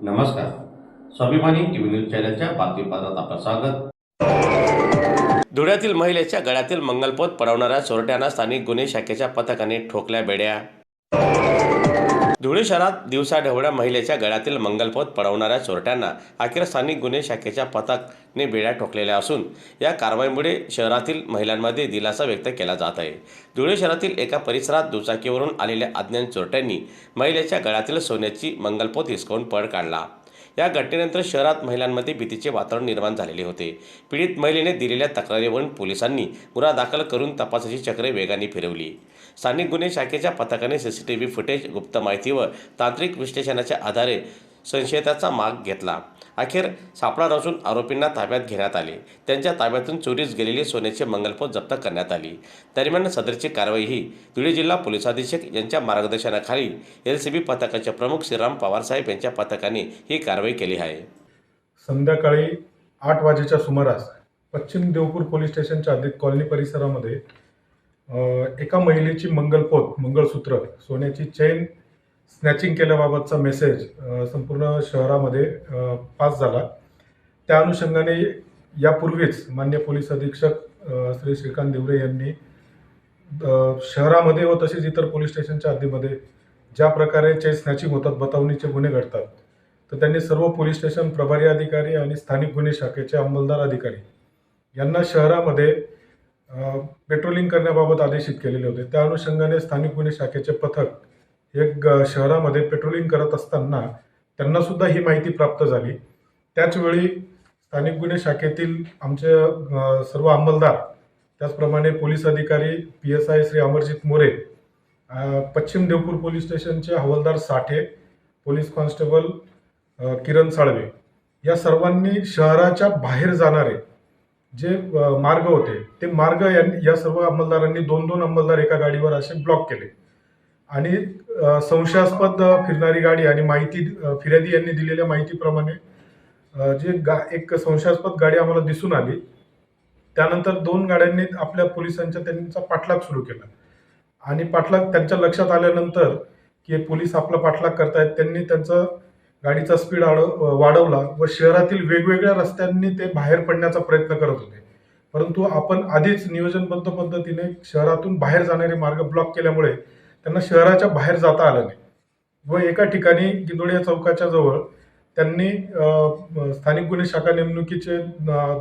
नमस्कार. स्वाभिमानी TV news चॅनलच्या बातमीपत्रात आपलं स्वागत. धुळ्यातील महिलेच्या गळ्यातील मंगलपोत पडवणाऱ्या चोरट्यांना स्थानिक गुन्हे शाखेच्या पथकाने ठोकल्या बेड्या. धुळे शहरात दिवसाढवळ्या महिलेच्या गळ्यातील मंगलपोत पडवणाऱ्या चोरट्यांना अखेर स्थानिक गुन्हे शाखेच्या पथकाने बेड्या ठोकलेल्या असून या कारवाईमुळे शहरातील महिलांमध्ये दिलासा व्यक्त केला जात आहे. धुळे शहरातील एका परिसरात दुचाकीवरून आलेल्या अज्ञात चोरट्यांनी महिलेच्या गळ्यातील सोन्याची मंगलपोत हिसकावून पळ काढला. या घटनेनंतर शहरात महिलांमध्ये भीतीचे वातावरण निर्माण झालेले होते. पीडित महिलेने दिलेल्या तक्रारीवरून पोलिसांनी गुन्हा दाखल करून तपासाची चक्रे वेगाने फिरवली. स्थानिक गुन्हे शाखेच्या पथकाने सीसीटीव्ही फुटेज, गुप्त माहिती व तांत्रिक विश्लेषणाच्या आधारे संशयिताचा माग घेतला. अखेर सापळा रचून आरोपींना ताब्यात घेण्यात आले. त्यांच्या ताब्यातून चोरीस गेलेली सोन्याचे मंगलपोत जप्त करण्यात आली. दरम्यान सदरची कारवाई ही धुळे जिल्हा पोलीस अधीक्षक यांच्या मार्गदर्शनाखाली LCB पथकाचे प्रमुख श्रीराम पवार साहेब यांच्या पथकाने ही कारवाई केली आहे. संध्याकाळी 8 वाजेच्या सुमारास पश्चिम देवपूर पोलीस स्टेशनच्या हद्दीत कॉलनी परिसरामध्ये एका महिलेची मंगळसूत्र, सोन्याची चेन स्नॅचिंग केल्याबाबतचा मेसेज संपूर्ण शहरामध्ये पास झाला. त्या अनुषंगाने यापूर्वीच मान्य पोलीस अधीक्षक श्री श्रीकांत देवरे यांनी शहरामध्ये व तसेच इतर पोलीस स्टेशनच्या हद्दीमध्ये ज्या प्रकारे चेन स्नॅचिंग होतात, बतावणीचे गुन्हे घडतात, तर त्यांनी सर्व पोलीस स्टेशन प्रभारी अधिकारी आणि स्थानिक गुन्हे शाखेचे अंमलदार अधिकारी यांना शहरामध्ये पेट्रोलिंग करण्याबाबत आदेशित केलेले होते. त्या अनुषंगाने स्थानिक गुन्हे शाखेचे पथक एक शहरामध्ये पेट्रोलिंग करत असताना त्यांना सुद्धा ही माहिती प्राप्त झाली. त्याचवेळी स्थानिक गुन्हे शाखेतील आमचे सर्व अंमलदार, त्याचप्रमाणे पोलीस अधिकारी PSI श्री अमरजित मोरे, पश्चिम देवपूर पोलीस स्टेशनचे हवालदार साठे, पोलीस कॉन्स्टेबल किरण साळवे या सर्वांनी शहराच्या बाहेर जाणारे जे मार्ग होते ते मार्ग या सर्व अंमलदारांनी 2-2 अंमलदार एका गाडीवर असे ब्लॉक केले आणि संशयास्पद फिरणारी गाडी आणि फिर्यादी यांनी दिलेल्या माहितीप्रमाणे एक संशयास्पद गाडी आम्हाला दिसून आली. त्यानंतर 2 गाड्यांनी आपल्या पोलिसांच्या त्यांचा पाठलाग सुरू केला आणि पाठलाग त्यांच्या लक्षात आल्यानंतर की पोलीस आपला पाठलाग करतायत, त्यांनी त्यांचा गाडीचा स्पीड वाढवला व शहरातील वेगवेगळ्या रस्त्यांनी ते बाहेर पडण्याचा प्रयत्न करत होते. परंतु आपण आधीच नियोजनबद्ध पद्धतीने शहरातून बाहेर जाणारे मार्ग ब्लॉक केल्यामुळे त्यांना शहराच्या बाहेर जाता आलं नाही व एका ठिकाणी गिंदोडिया चौकाच्या जवळ त्यांनी स्थानिक गुन्हे शाखा नेमणुकीचे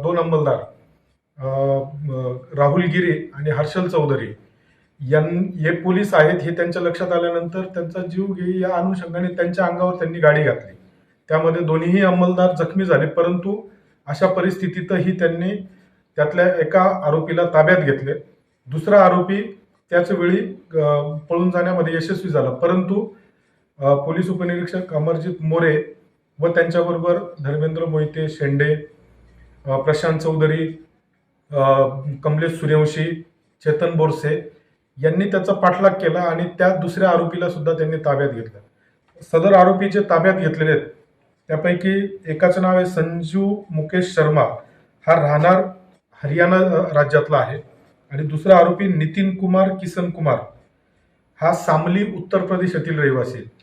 2 अंमलदार राहुल गिरी आणि हर्षल चौधरी हे पोलीस आहेत हे त्यांच्या लक्षात आल्यानंतर त्यांचा जीव घेई या अनुषंगाने त्यांच्या अंगावर त्यांनी गाडी घातली. त्यामध्ये दोन्हीही अंमलदार जखमी झाले. परंतु अशा परिस्थितीतही त्यांनी त्यातल्या एका आरोपीला ताब्यात घेतले. दुसरा आरोपी त्याच वेळी पळून जाण्यामध्ये यशस्वी झाला. परंतु पोलीस उपनिरीक्षक अमरजित मोरे व त्यांच्याबरोबर धर्मेंद्र मोहिते शेंडे, प्रशांत चौधरी, कमलेश सूर्यवंशी, चेतन बोरसे यांनी त्याचा पाठलाग केला आणि त्या दुसऱ्या आरोपीला सुद्धा त्यांनी ताब्यात घेतलं. सदर आरोपी जे ताब्यात घेतलेले आहेत त्यापैकी एकाचं नाव आहे संजू मुकेश शर्मा, हा राहणार हरियाणा राज्यातला आहे आणि दुसरा आरोपी नितीन कुमार किसन कुमार, हा सांगली उत्तर प्रदेश येथील रहिवासी आहे.